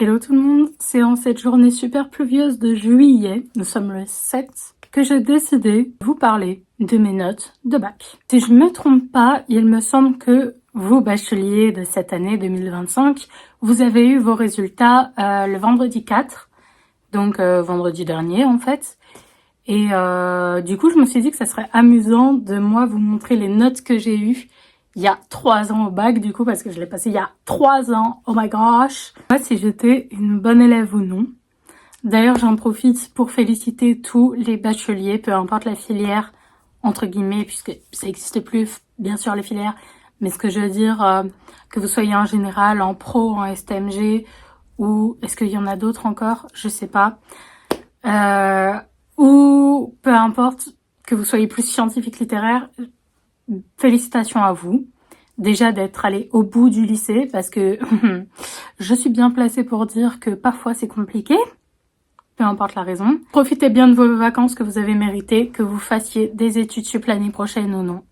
Hello tout le monde, c'est en cette journée super pluvieuse de juillet, nous sommes le 7, que j'ai décidé de vous parler de mes notes de bac. Si je me trompe pas, il me semble que vous, bacheliers de cette année 2025, vous avez eu vos résultats le vendredi 4, donc vendredi dernier en fait. Et du coup, je me suis dit que ça serait amusant de moi vous montrer les notes que j'ai eues il y a 3 ans au bac, du coup, parce que je l'ai passé il y a 3 ans. Oh my gosh! Je sais pas si j'étais une bonne élève ou non. D'ailleurs, j'en profite pour féliciter tous les bacheliers, peu importe la filière, entre guillemets, puisque ça n'existe plus, bien sûr, les filières. Mais ce que je veux dire, que vous soyez en général, en pro, en STMG, ou est-ce qu'il y en a d'autres encore? Je sais pas. Ou peu importe, que vous soyez plus scientifique littéraire, félicitations à vous. Déjà d'être allé au bout du lycée, parce que je suis bien placée pour dire que parfois c'est compliqué, peu importe la raison. Profitez bien de vos vacances que vous avez méritées, que vous fassiez des études sup l'année prochaine ou non.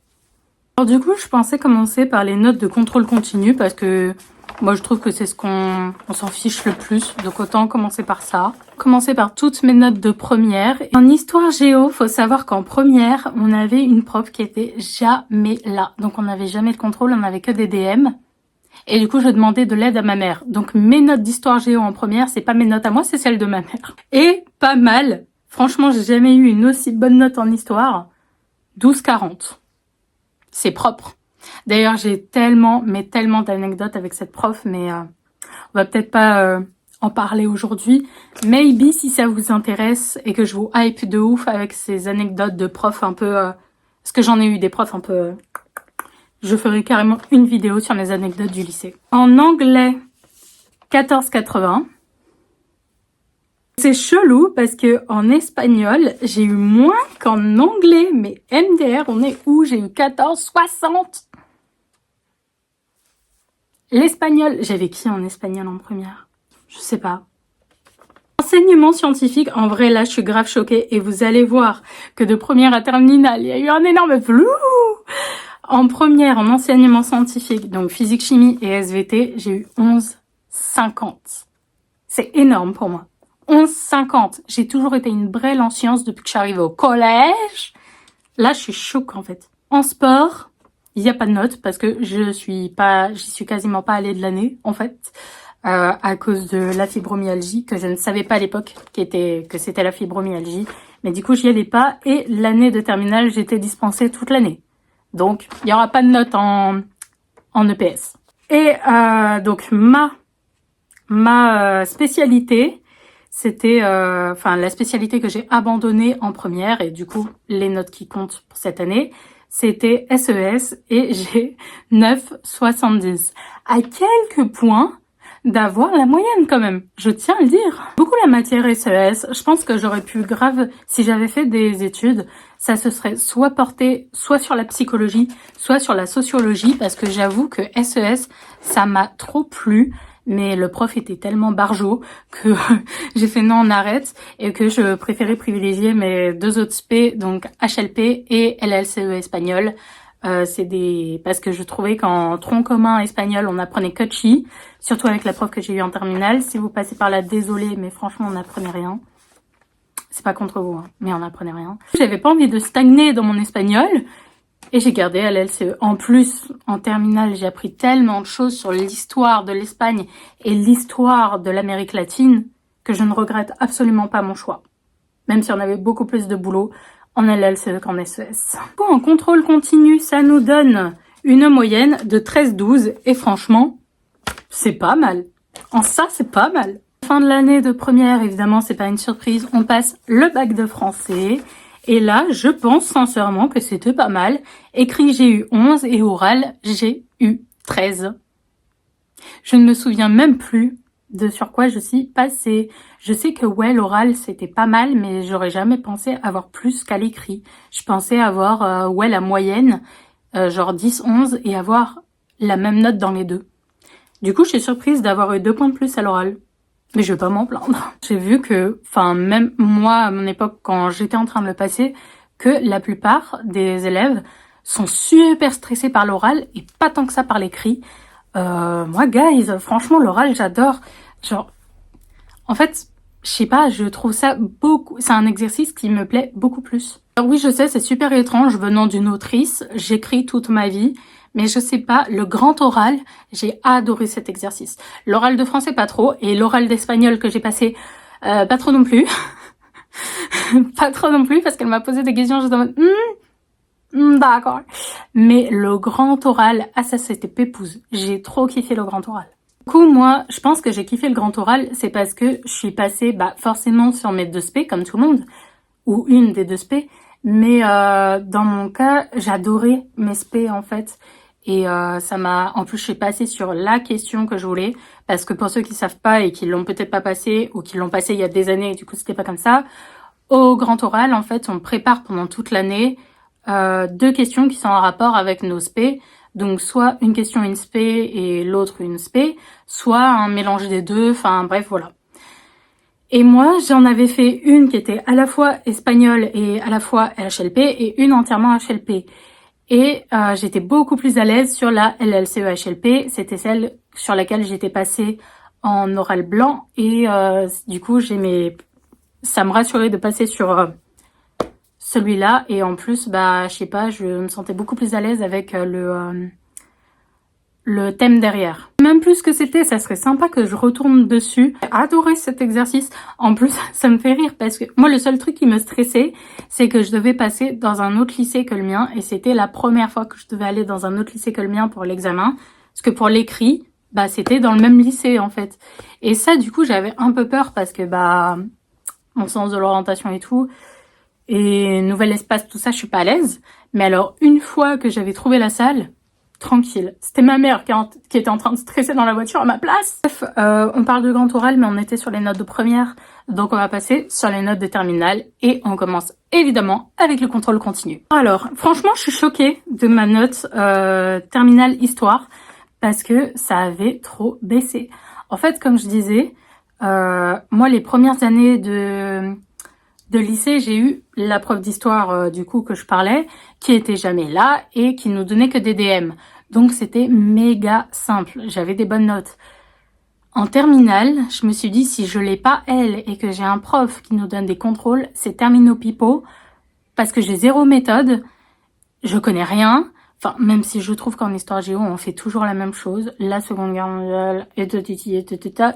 Alors du coup, je pensais commencer par les notes de contrôle continu, parce que moi je trouve que c'est ce qu'on s'en fiche le plus, donc autant commencer par ça. Commencer par toutes mes notes de première. En histoire géo, faut savoir qu'en première, on avait une prof qui était jamais là. Donc on n'avait jamais de contrôle, on avait que des DM. Et du coup, je demandais de l'aide à ma mère. Donc mes notes d'histoire géo en première, c'est pas mes notes à moi, c'est celles de ma mère. Et pas mal. Franchement, j'ai jamais eu une aussi bonne note en histoire. 12,40. C'est propre. D'ailleurs, j'ai tellement d'anecdotes avec cette prof, mais on va peut-être pas en parler aujourd'hui. Maybe si ça vous intéresse et que je vous hype de ouf avec ces anecdotes de profs un peu... parce que j'en ai eu des profs un peu... je ferai carrément une vidéo sur mes anecdotes du lycée. En anglais, 14,80. C'est chelou parce que en espagnol, j'ai eu moins qu'en anglais. Mais MDR, on est où? J'ai eu 14,60. L'espagnol, j'avais qui en espagnol en première? Je sais pas. Enseignement scientifique, en vrai, là, je suis grave choquée. Et vous allez voir que de première à terminale, il y a eu un énorme flou. En première, en enseignement scientifique, donc physique, chimie et SVT, j'ai eu 11,50. C'est énorme pour moi. 11,50. J'ai toujours été une brêle en sciences depuis que je suis arrivée au collège. Là, je suis choquée, en fait. En sport, il n'y a pas de notes parce que j'y suis quasiment pas allée de l'année, en fait, à cause de la fibromyalgie, que je ne savais pas à l'époque que c'était la fibromyalgie. Mais du coup, j'y allais pas et l'année de terminale, j'étais dispensée toute l'année. Donc, il n'y aura pas de notes en EPS. Et donc, ma spécialité, c'était... la spécialité que j'ai abandonnée en première, et du coup, les notes qui comptent pour cette année, c'était SES, et j'ai 9,70. À quelques points d'avoir la moyenne quand même, je tiens à le dire. Beaucoup la matière SES, je pense que j'aurais pu grave, si j'avais fait des études, ça se serait soit porté soit sur la psychologie, soit sur la sociologie, parce que j'avoue que SES, ça m'a trop plu, mais le prof était tellement barjot que j'ai fait non, on arrête, et que je préférais privilégier mes 2 autres spé, donc HLP et LLCE espagnol. Parce que je trouvais qu'en tronc commun espagnol, on apprenait que chi, surtout avec la prof que j'ai eue en terminale. Si vous passez par là, désolé, mais franchement, on n'apprenait rien. C'est pas contre vous, hein, mais on apprenait rien. J'avais pas envie de stagner dans mon espagnol, et j'ai gardé LLCE. En plus, en terminale, j'ai appris tellement de choses sur l'histoire de l'Espagne et l'histoire de l'Amérique latine que je ne regrette absolument pas mon choix. Même si on avait beaucoup plus de boulot en LLCE qu'en SES. En contrôle continu, ça nous donne une moyenne de 13,12 et franchement, c'est pas mal. En ça, c'est pas mal. Fin de l'année de première, évidemment, c'est pas une surprise, on passe le bac de français. Et là, je pense sincèrement que c'était pas mal. Écrit, j'ai eu 11 et oral, j'ai eu 13. Je ne me souviens même plus de sur quoi je suis passée. Je sais que ouais, l'oral c'était pas mal, mais j'aurais jamais pensé avoir plus qu'à l'écrit. Je pensais avoir la moyenne, genre 10-11 et avoir la même note dans les deux. Du coup, je suis surprise d'avoir eu 2 points de plus à l'oral. Mais je vais pas m'en plaindre. J'ai vu que, même moi, à mon époque, quand j'étais en train de le passer, que la plupart des élèves sont super stressés par l'oral et pas tant que ça par l'écrit. Moi, guys, franchement, l'oral, j'adore. Genre, En fait, je sais pas, je trouve ça beaucoup... C'est un exercice qui me plaît beaucoup plus. Alors oui, je sais, c'est super étrange venant d'une autrice. J'écris toute ma vie. Mais je sais pas, le grand oral, j'ai adoré cet exercice. L'oral de français, pas trop. Et l'oral d'espagnol que j'ai passé, pas trop non plus. Pas trop non plus, parce qu'elle m'a posé des questions juste en mode... d'accord. Mais le grand oral, ah ça c'était pépouze. J'ai trop kiffé le grand oral. Du coup, moi, je pense que j'ai kiffé le grand oral, c'est parce que je suis passée forcément sur mes 2 spé, comme tout le monde, ou une des 2 spé, mais dans mon cas, j'adorais mes spé en fait, et ça m'a... En plus, je suis passée sur la question que je voulais, parce que pour ceux qui savent pas et qui l'ont peut-être pas passé, ou qui l'ont passé il y a des années, et du coup c'était pas comme ça, au grand oral, en fait, on prépare pendant toute l'année 2 questions qui sont en rapport avec nos spé. Donc soit une question une spé et l'autre une spé, soit un mélange des deux, enfin bref, voilà. Et moi, j'en avais fait une qui était à la fois espagnole et à la fois HLP et une entièrement HLP. Et j'étais beaucoup plus à l'aise sur la LLCE-HLP, c'était celle sur laquelle j'étais passée en oral blanc et du coup, ça me rassurait de passer sur celui-là, et en plus, je sais pas, je me sentais beaucoup plus à l'aise avec le thème derrière. Même plus que c'était, ça serait sympa que je retourne dessus. J'ai adoré cet exercice. En plus, ça me fait rire parce que moi, le seul truc qui me stressait, c'est que je devais passer dans un autre lycée que le mien, et c'était la première fois que je devais aller dans un autre lycée que le mien pour l'examen. Parce que pour l'écrit, c'était dans le même lycée, en fait. Et ça, du coup, j'avais un peu peur parce que, mon sens de l'orientation et tout, et nouvel espace, tout ça, je suis pas à l'aise. Mais alors, une fois que j'avais trouvé la salle, tranquille. C'était ma mère qui était en train de stresser dans la voiture à ma place. Bref, on parle de grand oral, mais on était sur les notes de première. Donc on va passer sur les notes de terminale. Et on commence évidemment avec le contrôle continu. Alors, franchement, je suis choquée de ma note terminale histoire, parce que ça avait trop baissé. En fait, comme je disais, moi, les premières années de lycée, j'ai eu la prof d'histoire du coup que je parlais, qui était jamais là et qui nous donnait que des DM. Donc c'était méga simple, j'avais des bonnes notes. En terminale, je me suis dit, si je l'ai pas elle et que j'ai un prof qui nous donne des contrôles, c'est termino pipo, parce que j'ai zéro méthode, je connais rien. Enfin, même si je trouve qu'en histoire géo, on fait toujours la même chose. La Seconde Guerre mondiale, et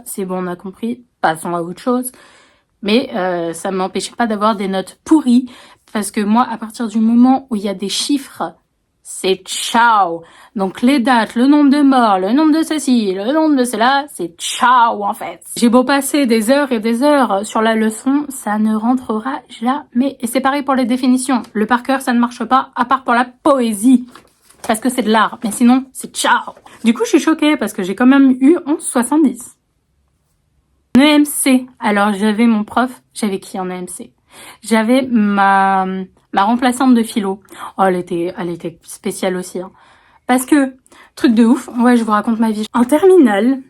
c'est bon, on a compris, passons à autre chose. Mais ça ne m'empêchait pas d'avoir des notes pourries, parce que moi, à partir du moment où il y a des chiffres, c'est ciao. Donc les dates, le nombre de morts, le nombre de ceci, le nombre de cela, c'est ciao en fait. J'ai beau passer des heures et des heures sur la leçon, ça ne rentrera jamais. Et c'est pareil pour les définitions. Le par cœur, ça ne marche pas, à part pour la poésie, parce que c'est de l'art. Mais sinon, c'est ciao. Du coup, je suis choquée, parce que j'ai quand même eu 11,70. En EMC, alors j'avais mon prof, j'avais qui en EMC? J'avais ma remplaçante de philo. Oh, elle était spéciale aussi, hein. Parce que, truc de ouf, ouais, je vous raconte ma vie. En terminale,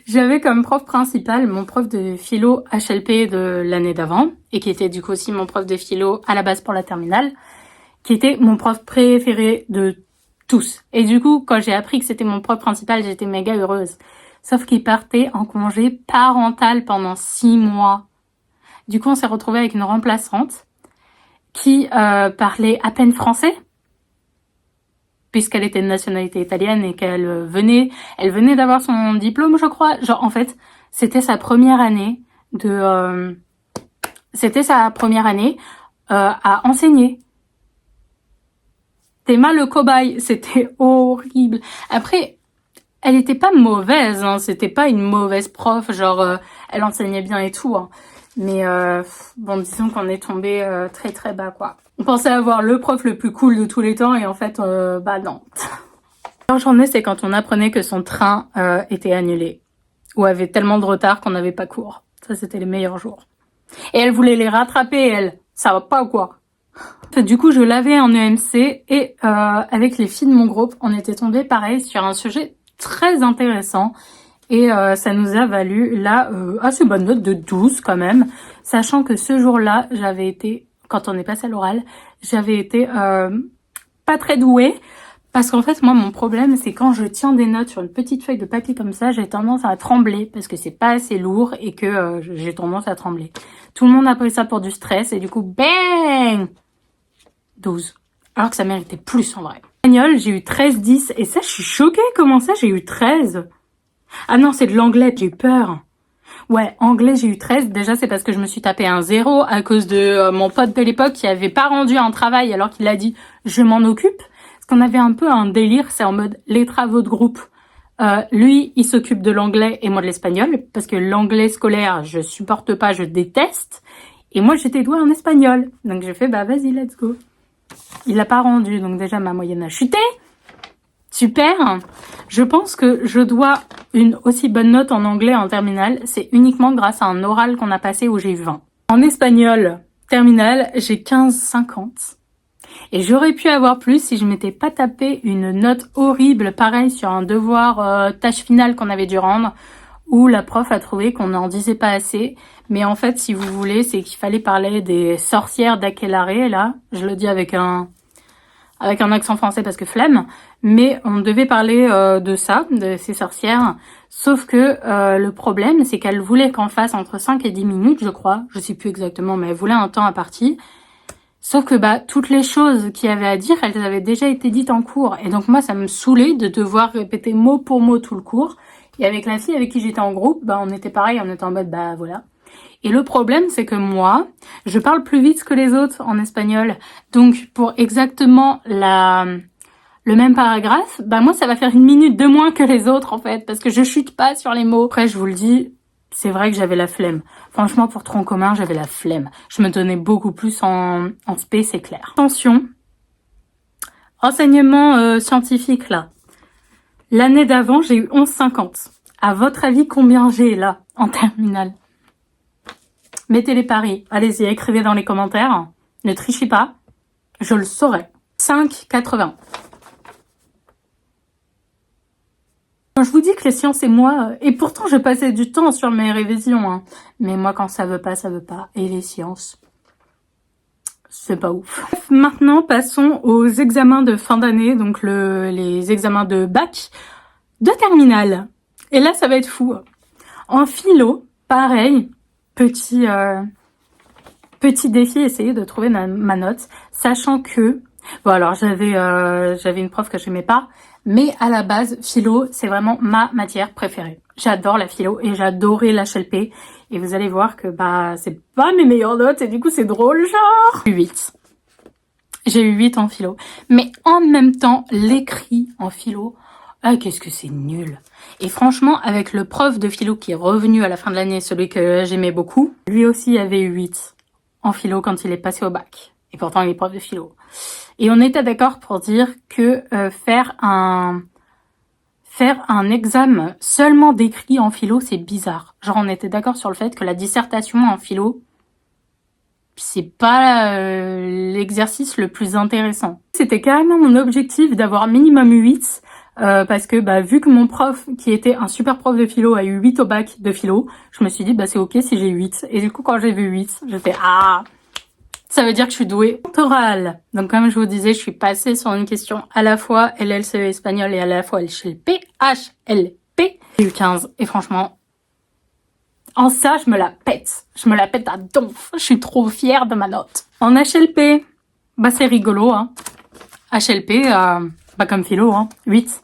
j'avais comme prof principal mon prof de philo HLP de l'année d'avant, et qui était du coup aussi mon prof de philo à la base pour la terminale, qui était mon prof préféré de tous. Et du coup, quand j'ai appris que c'était mon prof principal, j'étais méga heureuse. Sauf qu'il partait en congé parental pendant 6 mois. Du coup, on s'est retrouvé avec une remplaçante qui parlait à peine français, puisqu'elle était de nationalité italienne et qu'elle venait d'avoir son diplôme, je crois. Genre, en fait, c'était sa première année à enseigner. Théma le cobaye, c'était horrible. Après, elle était pas mauvaise, hein, c'était pas une mauvaise prof, genre elle enseignait bien et tout, hein. Mais bon, disons qu'on est tombé très très bas, quoi. On pensait avoir le prof le plus cool de tous les temps, et en fait, non. La journée, c'est quand on apprenait que son train était annulé, ou avait tellement de retard qu'on n'avait pas cours. Ça, c'était les meilleurs jours. Et elle voulait les rattraper, elle. Ça va pas ou quoi? Du coup, je l'avais en EMC, et avec les filles de mon groupe, on était tombé pareil sur un sujet très intéressant, et ça nous a valu là assez bonne note de 12 quand même, sachant que ce jour-là, quand on est passé à l'oral, j'avais été pas très douée, Parce qu'en fait, moi, mon problème, c'est quand je tiens des notes sur une petite feuille de papier comme ça, j'ai tendance à trembler parce que c'est pas assez lourd et que j'ai tendance à trembler. Tout le monde a pris ça pour du stress et du coup, bang 12. Alors que ça méritait plus en vrai. Espagnol, j'ai eu 13-10 et ça, je suis choquée. Comment ça, j'ai eu 13? Ah non, c'est de l'anglais, j'ai eu peur. Ouais, anglais, j'ai eu 13. Déjà, c'est parce que je me suis tapé un 0 à cause de mon pote de l'époque qui avait pas rendu un travail alors qu'il a dit « je m'en occupe ». Parce qu'on avait un peu un délire, c'est en mode les travaux de groupe. Lui, il s'occupe de l'anglais et moi de l'espagnol, parce que l'anglais scolaire, je supporte pas, je déteste. Et moi, j'étais douée en espagnol. Donc j'ai fait « bah vas-y, let's go ». Il l'a pas rendu, donc déjà ma moyenne a chuté. Super. Je pense que je dois une aussi bonne note en anglais en terminale. C'est uniquement grâce à un oral qu'on a passé où j'ai eu 20. En espagnol, terminale, j'ai 15,50. Et j'aurais pu avoir plus si je m'étais pas tapé une note horrible, pareil sur un devoir tâche finale qu'on avait dû rendre, où la prof a trouvé qu'on n'en disait pas assez. Mais en fait, si vous voulez, c'est qu'il fallait parler des sorcières d'Aquelarre, là. Je le dis avec un accent français parce que flemme, mais on devait parler de ça, de ces sorcières, sauf que le problème, c'est qu'elle voulait qu'on fasse entre 5 et 10 minutes, je crois, je sais plus exactement, mais elle voulait un temps imparti, sauf que bah toutes les choses qu'il y avait à dire, elles avaient déjà été dites en cours, et donc moi, ça me saoulait de devoir répéter mot pour mot tout le cours, et avec la fille avec qui j'étais en groupe, bah on était pareil, on était en mode bah voilà. Et le problème, c'est que moi, je parle plus vite que les autres en espagnol. Donc, pour exactement le même paragraphe, bah moi, ça va faire 1 minute de moins que les autres, en fait, parce que je chute pas sur les mots. Après, je vous le dis, c'est vrai que j'avais la flemme. Franchement, pour tronc commun, j'avais la flemme. Je me donnais beaucoup plus en spé, c'est clair. Attention, enseignement scientifique, là. L'année d'avant, j'ai eu 11,50. À votre avis, combien j'ai, là, en terminale? Mettez les paris. Allez-y, écrivez dans les commentaires. Ne trichez pas. Je le saurai. 5,80. Quand je vous dis que les sciences et moi... Et pourtant, je passais du temps sur mes révisions. Hein. Mais moi, quand ça veut pas, ça veut pas. Et les sciences, c'est pas ouf. Maintenant, passons aux examens de fin d'année. Donc, les examens de bac de terminale. Et là, ça va être fou. En philo, pareil... Petit défi, essayer de trouver ma note, sachant que, bon alors j'avais une prof que j'aimais pas, mais à la base, philo, c'est vraiment ma matière préférée. J'adore la philo et j'adorais l'HLP, et vous allez voir que bah c'est pas mes meilleures notes, et du coup c'est drôle, genre 8. J'ai eu 8 en philo, mais en même temps, l'écrit en philo, ah, qu'est-ce que c'est nul. Et franchement, avec le prof de philo qui est revenu à la fin de l'année, celui que j'aimais beaucoup, lui aussi avait eu 8 en philo quand il est passé au bac. Et pourtant, il est prof de philo. Et on était d'accord pour dire que faire un examen seulement d'écrit en philo, c'est bizarre. Genre, on était d'accord sur le fait que la dissertation en philo, c'est pas l'exercice le plus intéressant. C'était carrément mon objectif d'avoir minimum 8, parce que bah vu que mon prof, qui était un super prof de philo, a eu 8 au bac de philo, je me suis dit bah c'est ok si j'ai 8. Et du coup quand j'ai vu 8, je fais ah, ça veut dire que je suis douée. Oral. Donc comme je vous disais, je suis passée sur une question à la fois LLCE espagnol et à la fois HLP. J'ai eu 15 et franchement, en ça, je me la pète. Je me la pète à donf. Je suis trop fière de ma note. En HLP, bah c'est rigolo, hein. HLP, bah comme philo, hein, 8.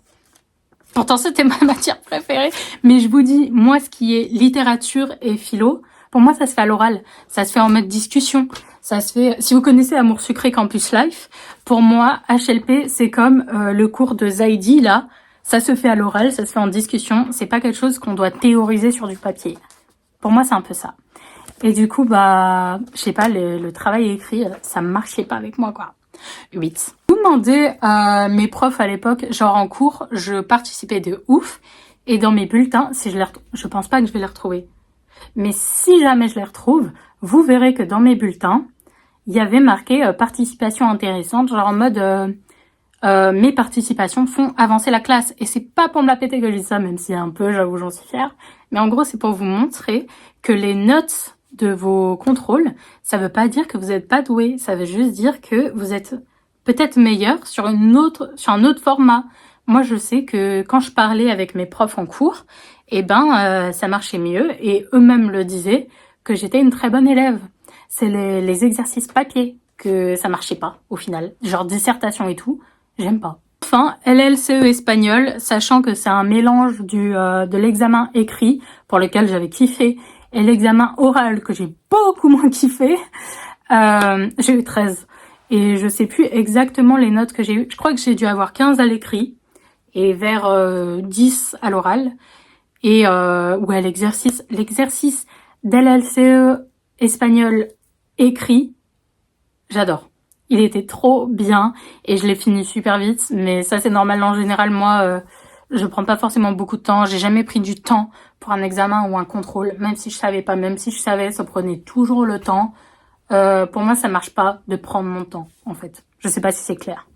Pourtant, c'était ma matière préférée. Mais je vous dis, moi, ce qui est littérature et philo, pour moi, ça se fait à l'oral. Ça se fait en mode discussion. Ça se fait... Si vous connaissez Amour Sucré Campus Life, pour moi, HLP, c'est comme le cours de Zaidi, là. Ça se fait à l'oral, ça se fait en discussion. C'est pas quelque chose qu'on doit théoriser sur du papier. Pour moi, c'est un peu ça. Et du coup, bah, je sais pas, le travail écrit, ça marchait pas avec moi, quoi. 8. Je vous demandais à mes profs à l'époque, genre en cours, je participais de ouf. Et dans mes bulletins, si je pense pas que je vais les retrouver. Mais si jamais je les retrouve, vous verrez que dans mes bulletins, il y avait marqué participation intéressante, genre en mode mes participations font avancer la classe. Et c'est pas pour me la péter que je dis ça, même si un peu, j'avoue, j'en suis fière. Mais en gros, c'est pour vous montrer que les notes de vos contrôles, ça veut pas dire que vous n'êtes pas doué. Ça veut juste dire que vous êtes peut-être meilleure sur un autre format. Moi, je sais que quand je parlais avec mes profs en cours, ça marchait mieux et eux-mêmes le disaient que j'étais une très bonne élève. C'est les exercices papier que ça marchait pas au final, genre dissertation et tout, j'aime pas. Enfin, LLCE espagnol, sachant que c'est un mélange de l'examen écrit pour lequel j'avais kiffé et l'examen oral que j'ai beaucoup moins kiffé, j'ai eu 13. Et je sais plus exactement les notes que j'ai eues. Je crois que j'ai dû avoir 15 à l'écrit et vers 10 à l'oral. Et ouais, l'exercice d'LLCE espagnol écrit, j'adore. Il était trop bien et je l'ai fini super vite, mais ça c'est normal en général. Moi, je prends pas forcément beaucoup de temps. J'ai jamais pris du temps pour un examen ou un contrôle, même si je savais pas, même si je savais, ça prenait toujours le temps. Pour moi, ça marche pas de prendre mon temps, en fait. Je sais pas si c'est clair.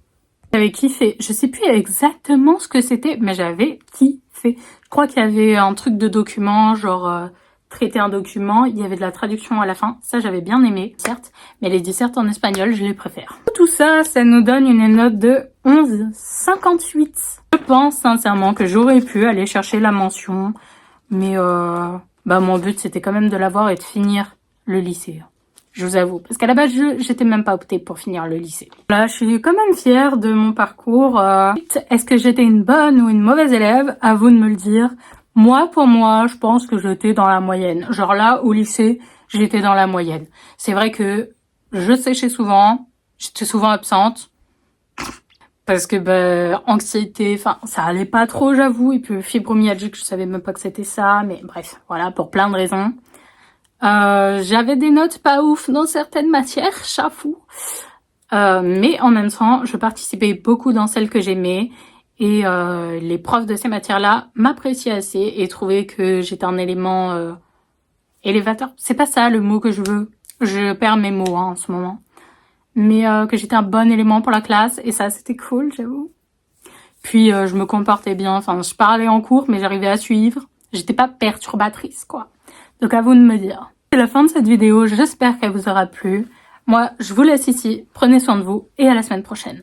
J'avais kiffé. Je sais plus exactement ce que c'était, mais j'avais kiffé. Je crois qu'il y avait un truc de document, genre traiter un document. Il y avait de la traduction à la fin. Ça, j'avais bien aimé, certes. Mais les desserts en espagnol, je les préfère. Tout ça, ça nous donne une note de 11,58. Je pense sincèrement que j'aurais pu aller chercher la mention. Mais mon but, c'était quand même de l'avoir et de finir le lycée. Je vous avoue. Parce qu'à la base, j'étais même pas optée pour finir le lycée. Là, je suis quand même fière de mon parcours. Est-ce que j'étais une bonne ou une mauvaise élève? À vous de me le dire. Moi, pour moi, je pense que j'étais dans la moyenne. Genre là, au lycée, j'étais dans la moyenne. C'est vrai que je séchais souvent. J'étais souvent absente. Parce que, anxiété, enfin, ça allait pas trop, j'avoue. Et puis, fibromyalgique, je savais même pas que c'était ça. Mais bref, voilà, pour plein de raisons. J'avais des notes pas ouf dans certaines matières, j'avoue. Mais en même temps, je participais beaucoup dans celles que j'aimais. Et les profs de ces matières-là m'appréciaient assez et trouvaient que j'étais un élément élévateur. C'est pas ça le mot que je veux. Je perds mes mots en ce moment. Mais que j'étais un bon élément pour la classe. Et ça, c'était cool, j'avoue. Puis je me comportais bien. Enfin, je parlais en cours, mais j'arrivais à suivre. J'étais pas perturbatrice, quoi. Donc à vous de me dire. C'est la fin de cette vidéo, j'espère qu'elle vous aura plu. Moi, je vous laisse ici, prenez soin de vous et à la semaine prochaine.